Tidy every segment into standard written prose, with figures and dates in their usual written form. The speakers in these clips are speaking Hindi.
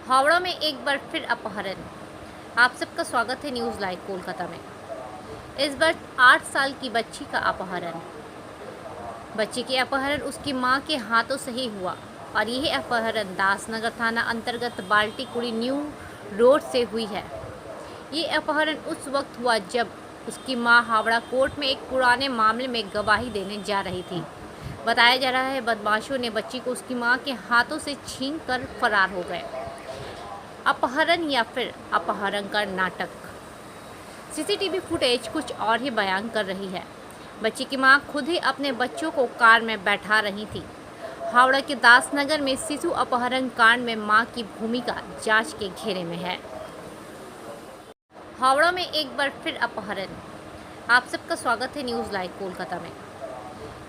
हावड़ा में एक बार फिर अपहरण। आप सबका स्वागत है न्यूज़ लाइव कोलकाता में। इस बार 8 साल की बच्ची का अपहरण। बच्ची के अपहरण उसकी मां के हाथों से ही हुआ और यह अपहरण दासनगर थाना अंतर्गत बाल्टीकुड़ी न्यू रोड से हुई है। ये अपहरण उस वक्त हुआ जब उसकी मां हावड़ा कोर्ट में एक पुराने मामले में गवाही देने जा रही थी। बताया जा रहा है बदमाशों ने बच्ची को उसकी मां के हाथों से छीन कर फरार हो गए। अपहरण या फिर अपहरण का नाटक। सीसीटीवी फुटेज कुछ और ही बयान कर रही है। बच्ची की मां खुद ही अपने बच्चों को कार में बैठा रही थी। हावड़ा के दासनगर में शिशु अपहरण कांड में मां की भूमिका जांच के घेरे में है। हावड़ा में एक बार फिर अपहरण। आप सबका स्वागत है न्यूज़ लाइव कोलकाता में।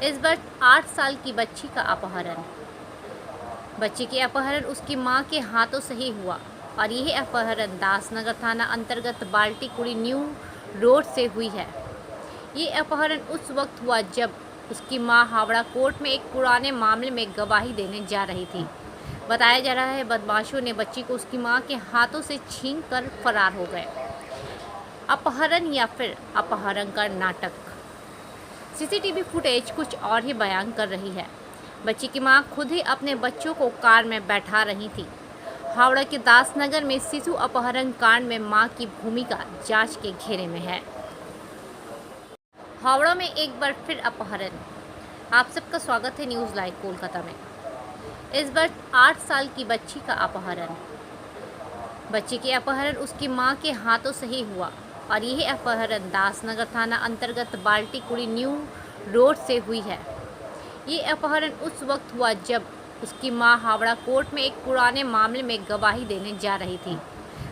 इस बार 8 साल की बच्ची का अपहरण। बच्ची के अपहरण उसकी मां के हाथों से ही हुआ और यह अपहरण दासनगर थाना अंतर्गत बाल्टीकुड़ी न्यू रोड से हुई है। ये अपहरण उस वक्त हुआ जब उसकी मां हावड़ा कोर्ट में एक पुराने मामले में गवाही देने जा रही थी। बताया जा रहा है बदमाशों ने बच्ची को उसकी मां के हाथों से छीन कर फरार हो गए। अपहरण या फिर अपहरण का नाटक। सीसीटीवी फुटेज कुछ और ही बयान कर रही है। बच्ची की मां खुद ही अपने बच्चों को कार में बैठा रही थी। हावड़ा के दासनगर में शिशु अपहरण कांड में मां की भूमिका जांच के घेरे में है। हावड़ा में एक बार फिर अपहरण। आप सबका स्वागत है न्यूज़ लाइव कोलकाता में। इस बार 8 साल की बच्ची का अपहरण। बच्ची के अपहरण उसकी मां के हाथों से ही हुआ और यह अपहरण दासनगर थाना अंतर्गत बाल्टीकुड़ी न्यू रोड से हुई है। ये अपहरण उस वक्त हुआ जब उसकी मां हावड़ा कोर्ट में एक पुराने मामले में गवाही देने जा रही थी।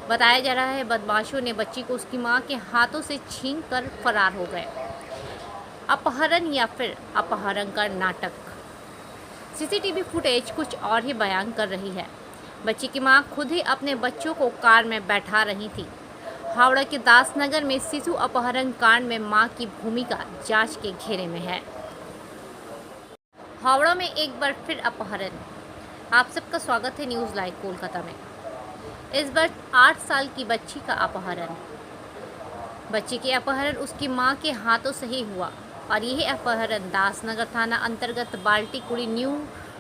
बताया जा रहा है बदमाशों ने बच्ची को उसकी मां के हाथों से छीन कर फरार हो गए। अपहरण या फिर अपहरण का नाटक। सीसीटीवी फुटेज कुछ और ही बयान कर रही है। बच्ची की मां खुद ही अपने बच्चों को कार में बैठा रही थी। हावड़ा के दासनगर में शिशु अपहरण कांड में मां की भूमिका जांच के घेरे में है। हावड़ा में एक बार फिर अपहरण। आप सबका स्वागत है न्यूज़ लाइव कोलकाता में। इस बार 8 साल की बच्ची का अपहरण। बच्ची के अपहरण उसकी मां के हाथों से ही हुआ और यह अपहरण दासनगर थाना अंतर्गत बाल्टीकुड़ी न्यू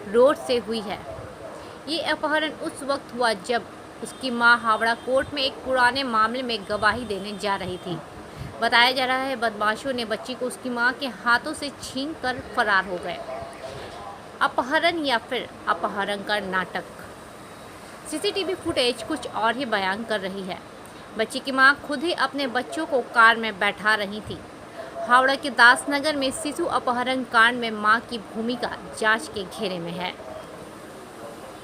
रोड से हुई है। ये अपहरण उस वक्त हुआ जब उसकी मां हावड़ा कोर्ट में एक पुराने मामले में गवाही देने जा रही थी। बताया जा रहा है बदमाशों ने बच्ची को उसकी मां के हाथों से छीन कर फरार हो गए। अपहरण या फिर अपहरण का नाटक। सीसीटीवी फुटेज कुछ और ही बयान कर रही है। बच्ची की मां खुद ही अपने बच्चों को कार में बैठा रही थी। हावड़ा के दासनगर में शिशु अपहरण कांड में मां की भूमिका जांच के घेरे में है।